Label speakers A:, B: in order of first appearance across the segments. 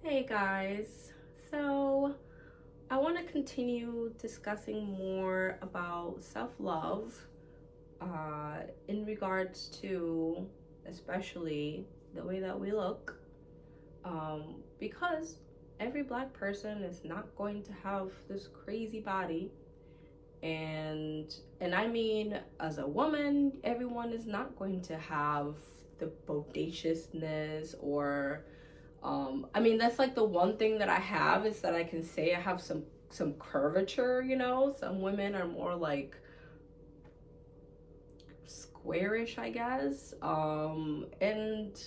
A: Hey guys, so I want to continue discussing more about self-love in regards to especially the way that we look, because every black person is not going to have this crazy body, and I mean, as a woman, everyone is not going to have the bodaciousness or I mean, that's like the one thing that I have is that I can say I have some curvature, you know. Some women are more like squarish, I guess. And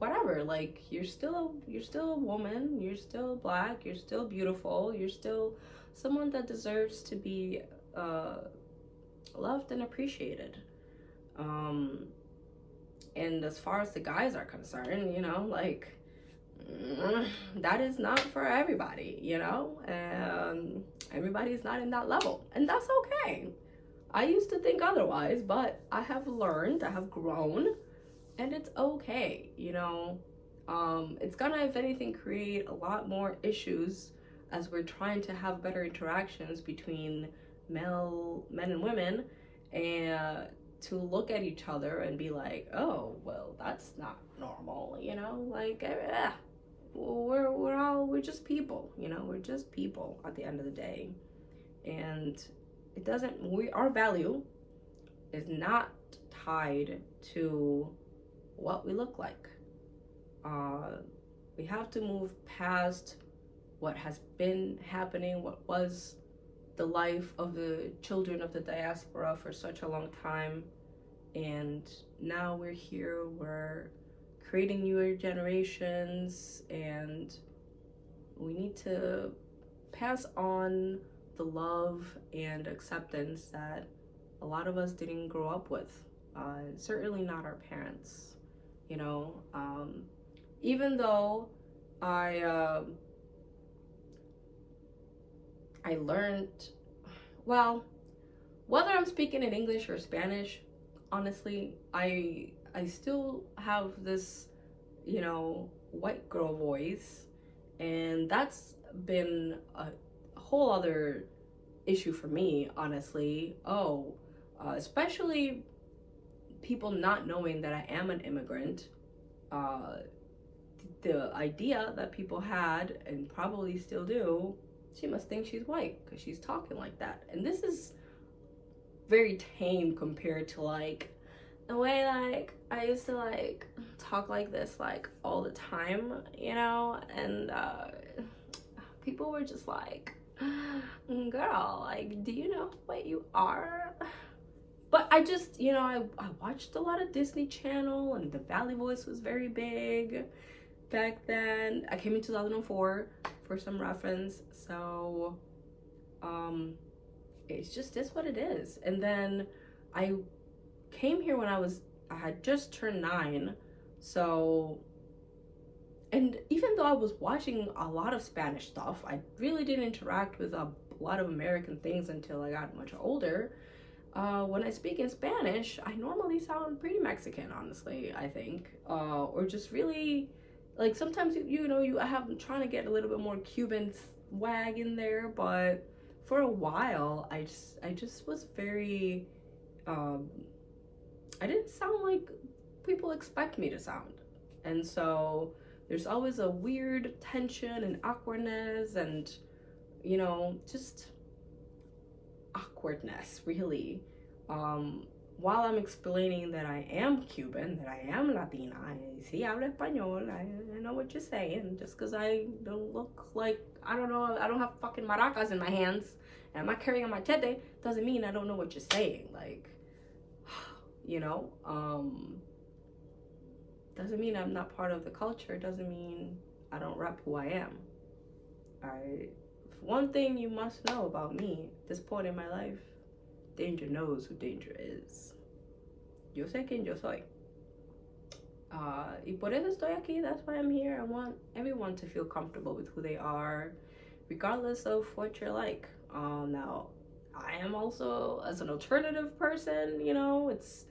A: whatever, like you're still a woman, you're still black, you're still beautiful, you're still someone that deserves to be uh loved and appreciated. Um and as far as the guys are concerned, like that is not for everybody, everybody's not in that level, and that's okay. I used to think otherwise, but I have learned, I have grown, and it's okay. It's gonna, if anything, create a lot more issues as we're trying to have better interactions between men and women, and to look at each other and be like, oh well, that's not normal, we're just people, we're just people at the end of the day. And it doesn't we our value is not tied to what we look like. We have to move past what has been happening, what was the life of the children of the diaspora for such a long time. And now we're here, we're creating newer generations, and we need to pass on the love and acceptance that a lot of us didn't grow up with. Certainly not our parents. Even though I I learned, well, whether I'm speaking in English or Spanish, honestly, I still have this, white girl voice, and that's been a whole other issue for me, honestly. Especially people not knowing that I am an immigrant. The idea that people had, and probably still do, she must think she's white because she's talking like that. And this is very tame compared to like the way like I used to like talk like this like all the time, and people were just like, girl, like, do you know what you are? But I just, I watched a lot of Disney Channel, and the Valley Voice was very big back then. I came in 2004 for some reference, so it's just is what it is. And then I came here when I had just turned 9. So, and even though I was watching a lot of Spanish stuff, I really didn't interact with a lot of American things until I got much older. When I speak in Spanish, I normally sound pretty Mexican, honestly, I think. Or just really, like, sometimes, I'm trying to get a little bit more Cuban swag in there, but for a while, I just was very, I didn't sound like people expect me to sound. And so there's always a weird tension and awkwardness and, just awkwardness, really. While I'm explaining that I am Cuban, that I am Latina, sí hablo español, I know what you're saying. Just because I don't look like, I don't know, I don't have fucking maracas in my hands, and I'm not carrying a machete, doesn't mean I don't know what you're saying. Like, doesn't mean I'm not part of the culture, doesn't mean I don't rep who I am. One thing you must know about me at this point in my life, danger knows who danger is. Yo sé quién yo soy. Y por eso estoy aquí, that's why I'm here. I want everyone to feel comfortable with who they are, regardless of what you're like. Now, I am also, as an alternative person, it's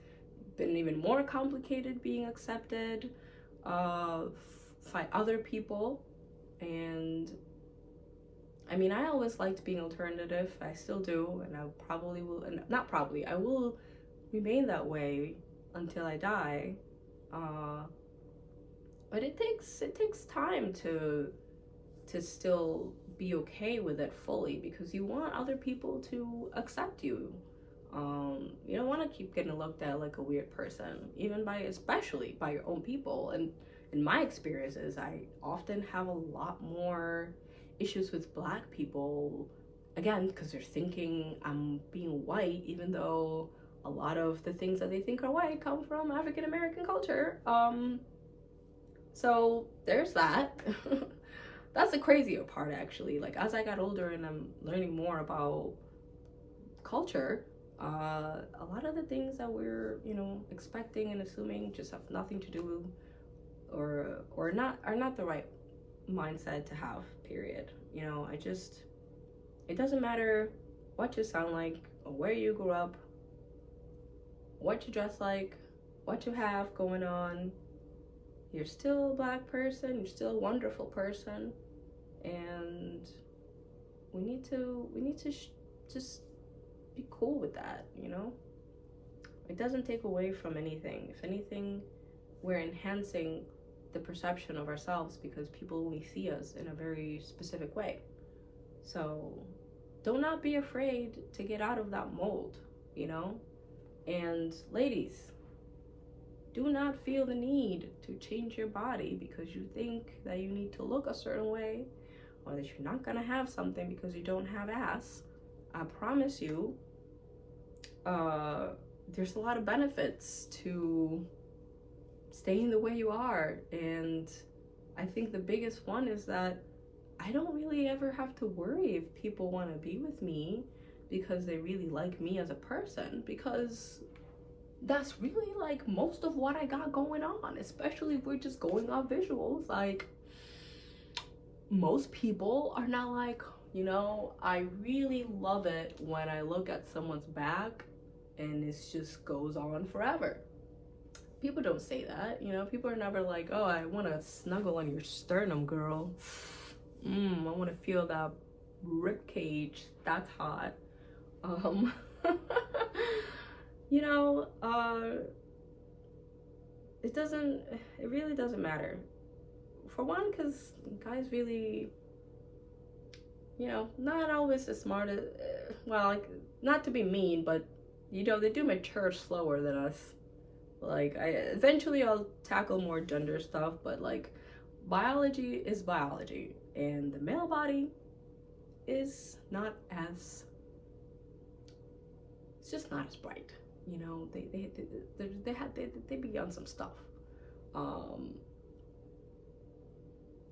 A: been even more complicated being accepted by other people, And I mean, I always liked being alternative. I still do, and I probably will, and not probably, I will remain that way until I die. Uh, but it takes time to still be okay with it fully, because you want other people to accept you. You don't want to keep getting looked at like a weird person, even especially by your own people. And in my experiences, I often have a lot more issues with Black people, again, because they're thinking I'm being white, even though a lot of the things that they think are white come from African American culture. So there's that. That's the crazier part, actually. Like, as I got older and I'm learning more about culture, a lot of the things that we're, expecting and assuming just have nothing to do, or not, are not the right mindset to have, period. It doesn't matter what you sound like, or where you grew up, what you dress like, what you have going on. You're still a Black person, you're still a wonderful person, and we need to just be cool with that. It doesn't take away from anything. If anything, we're enhancing the perception of ourselves, because people only see us in a very specific way. So do not be afraid to get out of that mold. And ladies, do not feel the need to change your body because you think that you need to look a certain way, or that you're not gonna have something because you don't have ass. I promise you, there's a lot of benefits to staying the way you are. And I think the biggest one is that I don't really ever have to worry if people want to be with me because they really like me as a person, because that's really like most of what I got going on, especially if we're just going off visuals. Like, most people are not like, I really love it when I look at someone's back and it just goes on forever. People don't say that. People are never like, oh, I want to snuggle on your sternum, girl. I want to feel that rib cage. That's hot. It really doesn't matter. For one, because guys really, not always as smart as, well, like, not to be mean, but, they do mature slower than us. Like, eventually I'll tackle more gender stuff, but, like, biology is biology, and the male body is not as, it's just not as bright. They be on some stuff.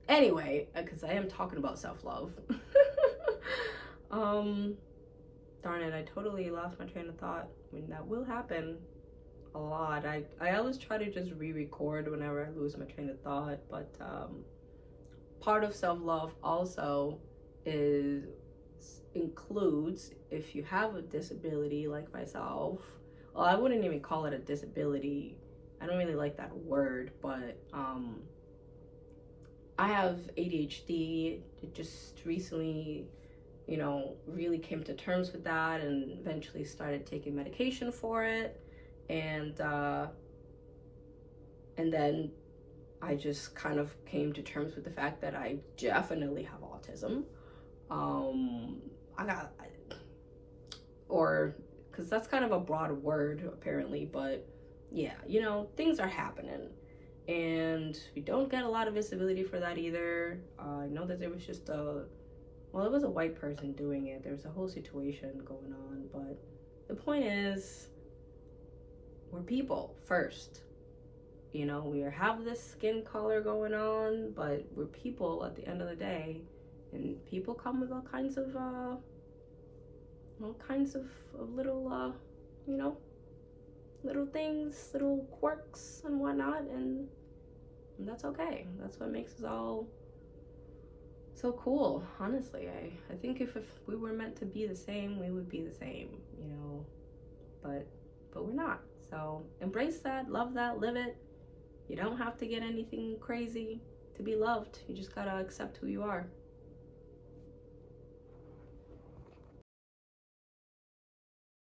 A: Anyway, because I am talking about self-love. Darn it, I totally lost my train of thought. I mean, that will happen a lot. I always try to just re-record whenever I lose my train of thought, but part of self-love also includes, if you have a disability like myself, well, I wouldn't even call it a disability. I don't really like that word, but I have ADHD. It just recently, really came to terms with that, and eventually started taking medication for it. And then I just kind of came to terms with the fact that I definitely have autism. Because that's kind of a broad word apparently, but yeah, things are happening, and we don't get a lot of visibility for that either. I know that there was just it was a white person doing it. There was a whole situation going on, but the point is, we're people first. We have this skin color going on, but we're people at the end of the day, and people come with all kinds of little little things, little quirks and whatnot, and that's okay. That's what makes us all so cool. Honestly, I think if we were meant to be the same, we would be the same, but we're not. So embrace that, love that, live it. You don't have to get anything crazy to to be loved. You just gotta accept who you are.